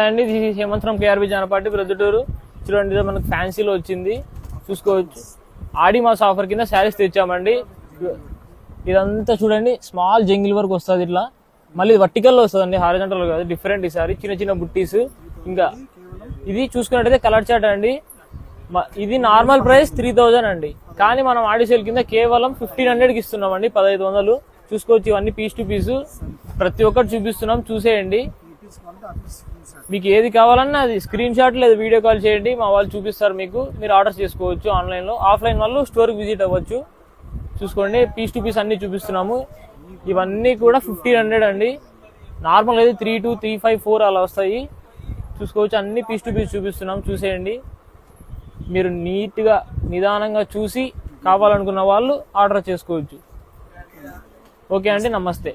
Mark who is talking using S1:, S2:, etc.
S1: అండి ఇది హేమంతరం కేఆర్బి జానపాటి ప్రొద్దుటూరు. చూడండి ఇది మనకు ఫ్యాన్సీలో వచ్చింది, చూసుకోవచ్చు. ఆడి మాస్ ఆఫర్ కింద శారీస్ తెచ్చామండి. ఇదంతా చూడండి స్మాల్ జంగిల్ వరకు వస్తుంది, ఇట్లా మళ్ళీ వర్టికల్లో వస్తుంది, హారిజంటల్ కాదు, డిఫరెంట్. ఈ సారీ చిన్న చిన్న బుట్టీస్. ఇంకా ఇది చూసుకున్నట్టయితే కలర్ చాట్ అండి. ఇది నార్మల్ ప్రైస్ 3000 అండి, కానీ మనం ఆడి సేల్ కింద కేవలం 1500కి ఇస్తున్నామండి, 1500. చూసుకోవచ్చు, ఇవన్నీ పీస్ టు పీస్ ప్రతి ఒక్కటి చూపిస్తున్నాం, చూసేయండి. మీకు ఏది కావాలన్నా అది స్క్రీన్ షాట్ లేదా వీడియో కాల్ చేయండి, మా వాళ్ళు చూపిస్తారు మీకు. మీరు ఆర్డర్ చేసుకోవచ్చు ఆన్లైన్లో. ఆఫ్లైన్ వాళ్ళు స్టోర్కి విజిట్ అవ్వచ్చు. చూసుకోండి, పీస్ టు పీస్ అన్ని చూపిస్తున్నాము. ఇవన్నీ కూడా 1500 అండి. నార్మల్ అయితే 3200, 354 అలా వస్తాయి. చూసుకోవచ్చు, అన్ని పీస్ టు పీస్ చూపిస్తున్నాం, చూసేయండి. మీరు నీట్గా నిదానంగా చూసి కావాలనుకున్న వాళ్ళు ఆర్డర్ చేసుకోవచ్చు. ఓకే అండి, నమస్తే.